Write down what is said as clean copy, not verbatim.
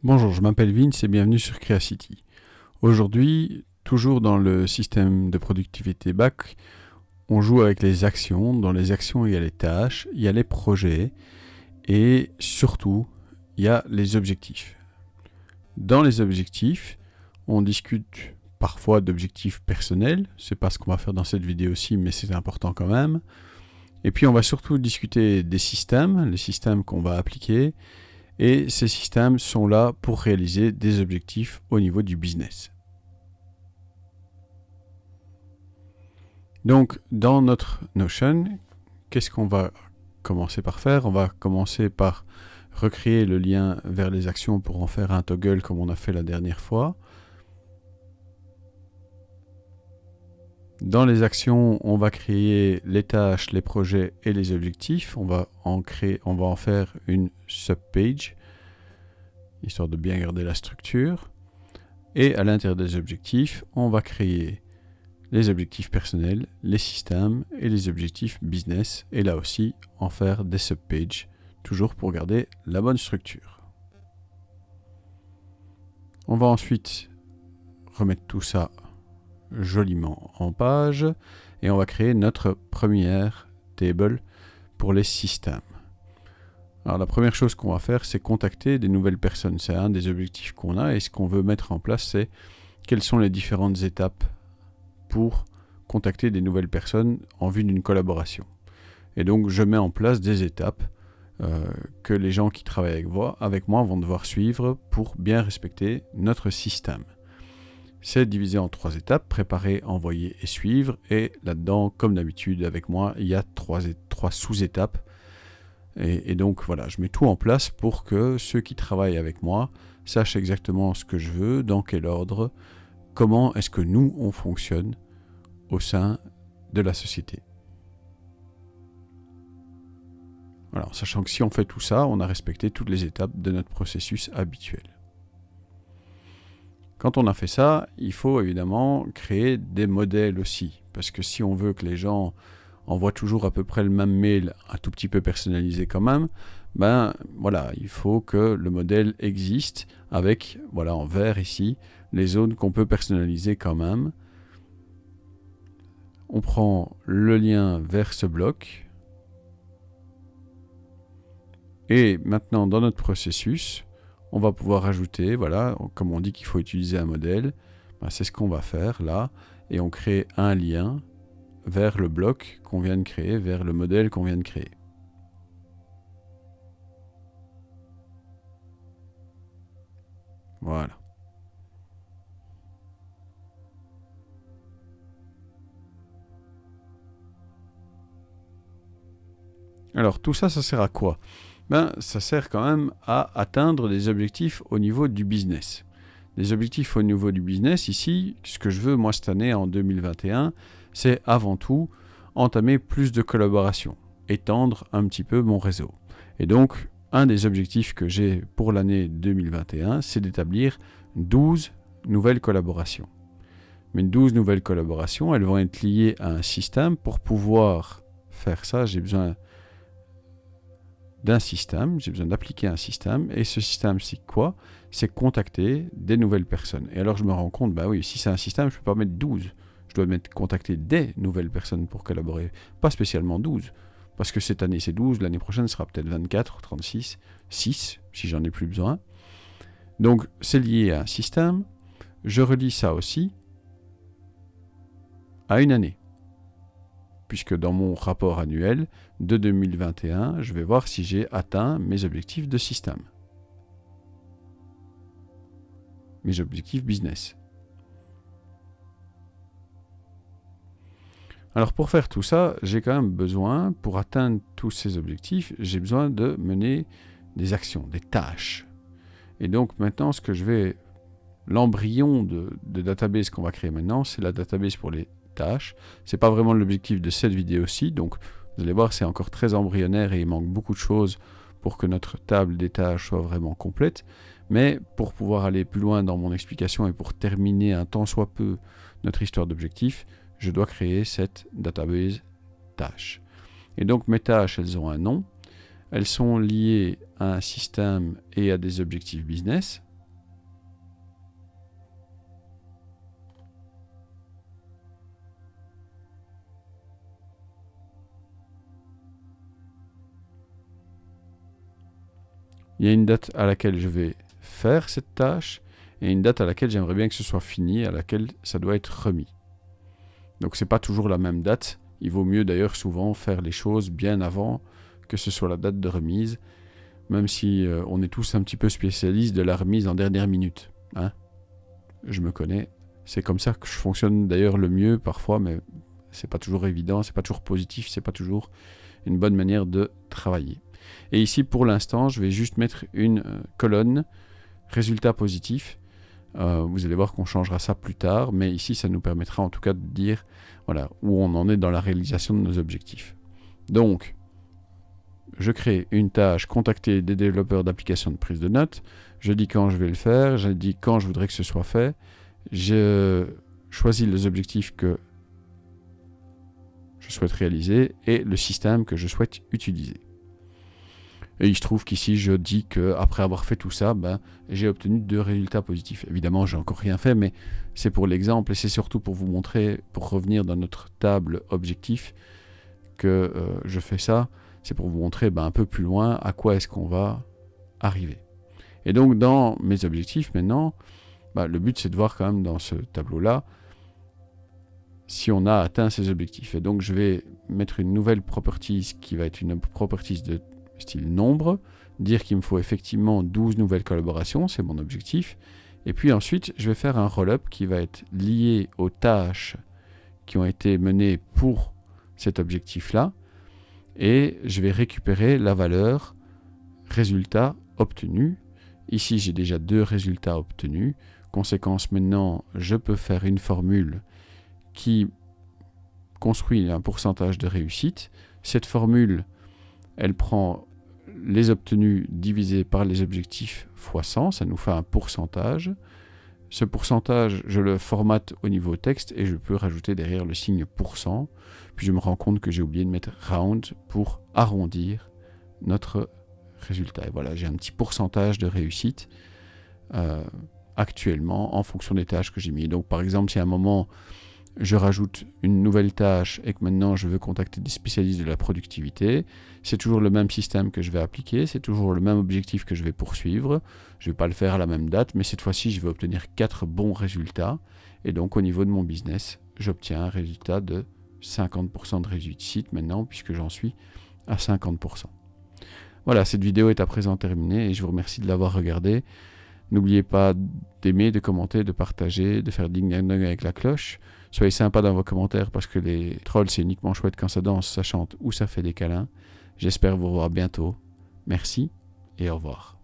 Bonjour, je m'appelle Vince et bienvenue sur Creacity. Aujourd'hui, toujours dans le système de productivité BAC, on joue avec les actions. Dans les actions, il y a les tâches, il y a les projets et surtout, il y a les objectifs. Dans les objectifs, on discute parfois d'objectifs personnels. C'est pas ce qu'on va faire dans cette vidéo-ci, mais c'est important quand même. Et puis, on va surtout discuter des systèmes, les systèmes qu'on va appliquer. Et ces systèmes sont là pour réaliser des objectifs au niveau du business. Donc, dans notre Notion, qu'est-ce qu'on va commencer par faire? On va commencer par recréer le lien vers les actions pour en faire un toggle comme on a fait la dernière fois. Dans les actions, on va créer les tâches, les projets et les objectifs. On va en faire une subpage, histoire de bien garder la structure. Et à l'intérieur des objectifs, on va créer les objectifs personnels, les systèmes et les objectifs business. Et là aussi, en faire des subpages, toujours pour garder la bonne structure. On va ensuite remettre tout ça joliment en page et on va créer notre première table pour les systèmes. Alors la première chose qu'on va faire, c'est contacter des nouvelles personnes. C'est un des objectifs qu'on a et ce qu'on veut mettre en place, c'est quelles sont les différentes étapes pour contacter des nouvelles personnes en vue d'une collaboration. Et donc je mets en place des étapes que les gens qui travaillent avec moi vont devoir suivre pour bien respecter notre système. C'est divisé en 3 étapes, préparer, envoyer et suivre. Et là-dedans, comme d'habitude avec moi, il y a 3 sous-étapes. Et donc voilà, je mets tout en place pour que ceux qui travaillent avec moi sachent exactement ce que je veux, dans quel ordre, comment est-ce que nous, on fonctionne au sein de la société. Alors, sachant que si on fait tout ça, on a respecté toutes les étapes de notre processus habituel. Quand on a fait ça, il faut évidemment créer des modèles aussi. Parce que si on veut que les gens envoient toujours à peu près le même mail, un tout petit peu personnalisé quand même, ben voilà, il faut que le modèle existe avec, voilà en vert ici, les zones qu'on peut personnaliser quand même. On prend le lien vers ce bloc. Et maintenant, dans notre processus, on va pouvoir ajouter, voilà, comme on dit qu'il faut utiliser un modèle, ben c'est ce qu'on va faire là, et on crée un lien vers le bloc qu'on vient de créer, vers le modèle qu'on vient de créer. Voilà. Alors tout ça, ça sert à quoi? Ben, ça sert quand même à atteindre des objectifs au niveau du business. Des objectifs au niveau du business, ici, ce que je veux moi cette année en 2021, c'est avant tout entamer plus de collaborations, étendre un petit peu mon réseau. Et donc, un des objectifs que j'ai pour l'année 2021, c'est d'établir 12 nouvelles collaborations. Mais 12 nouvelles collaborations, elles vont être liées à un système. Pour pouvoir faire ça, j'ai besoin d'un système, j'ai besoin d'appliquer un système, et ce système, c'est quoi? C'est contacter des nouvelles personnes. Et alors je me rends compte, bah oui, si c'est un système, je ne peux pas mettre 12. Je dois mettre contacter des nouvelles personnes pour collaborer, pas spécialement 12. Parce que cette année c'est 12, l'année prochaine sera peut-être 24, 36, 6, si j'en ai plus besoin. Donc c'est lié à un système. Je relie ça aussi à une année. Puisque dans mon rapport annuel de 2021, je vais voir si j'ai atteint mes objectifs de système. Mes objectifs business. Alors pour faire tout ça, j'ai quand même besoin, pour atteindre tous ces objectifs, j'ai besoin de mener des actions, des tâches. Et donc maintenant, l'embryon de database qu'on va créer maintenant, c'est la database pour les tâches. C'est pas vraiment l'objectif de cette vidéo-ci, donc vous allez voir, c'est encore très embryonnaire et il manque beaucoup de choses pour que notre table des tâches soit vraiment complète. Mais pour pouvoir aller plus loin dans mon explication et pour terminer un tant soit peu notre histoire d'objectifs, je dois créer cette database tâches. Et donc mes tâches, elles ont un nom. Elles sont liées à un système et à des objectifs business. Il y a une date à laquelle je vais faire cette tâche et une date à laquelle j'aimerais bien que ce soit fini, à laquelle ça doit être remis. Donc c'est pas toujours la même date. Il vaut mieux d'ailleurs souvent faire les choses bien avant que ce soit la date de remise, même si on est tous un petit peu spécialistes de la remise en dernière minute. Hein, je me connais. C'est comme ça que je fonctionne d'ailleurs le mieux parfois, mais c'est pas toujours évident, c'est pas toujours positif, c'est pas toujours une bonne manière de travailler. Et ici, pour l'instant, je vais juste mettre une colonne résultat positif. Vous allez voir qu'on changera ça plus tard, mais ici, ça nous permettra en tout cas de dire voilà, où on en est dans la réalisation de nos objectifs. Donc, je crée une tâche, contacter des développeurs d'applications de prise de notes. Je dis quand je vais le faire, je dis quand je voudrais que ce soit fait. Je choisis les objectifs que je souhaite réaliser et le système que je souhaite utiliser. Et il se trouve qu'ici, je dis qu'après avoir fait tout ça, j'ai obtenu 2 résultats positifs. Évidemment, j'ai encore rien fait, mais c'est pour l'exemple et c'est surtout pour vous montrer, pour revenir dans notre table objectif, que je fais ça. C'est pour vous montrer un peu plus loin à quoi est-ce qu'on va arriver. Et donc, dans mes objectifs, maintenant, le but, c'est de voir quand même dans ce tableau-là si on a atteint ces objectifs. Et donc, je vais mettre une nouvelle properties qui va être une properties de style nombre, dire qu'il me faut effectivement 12 nouvelles collaborations, c'est mon objectif. Et puis ensuite, je vais faire un roll-up qui va être lié aux tâches qui ont été menées pour cet objectif-là. Et je vais récupérer la valeur résultat obtenu. Ici, j'ai déjà 2 résultats obtenus. Conséquence, maintenant, je peux faire une formule qui construit un pourcentage de réussite. Cette formule, elle prend les obtenus divisés par les objectifs fois 100, ça nous fait un pourcentage. Ce pourcentage, je le formate au niveau texte et je peux rajouter derrière le signe %. Puis je me rends compte que j'ai oublié de mettre round pour arrondir notre résultat. Et voilà, j'ai un petit pourcentage de réussite actuellement en fonction des tâches que j'ai mis. Donc par exemple, si à un moment je rajoute une nouvelle tâche et que maintenant je veux contacter des spécialistes de la productivité, c'est toujours le même système que je vais appliquer, c'est toujours le même objectif que je vais poursuivre. Je ne vais pas le faire à la même date, mais cette fois-ci, je vais obtenir 4 bons résultats. Et donc, au niveau de mon business, j'obtiens un résultat de 50% de réussite maintenant, puisque j'en suis à 50%. Voilà, cette vidéo est à présent terminée et je vous remercie de l'avoir regardée. N'oubliez pas d'aimer, de commenter, de partager, de faire ding-ding-dong avec la cloche. Soyez sympa dans vos commentaires parce que les trolls, c'est uniquement chouette quand ça danse, ça chante ou ça fait des câlins. J'espère vous revoir bientôt. Merci et au revoir.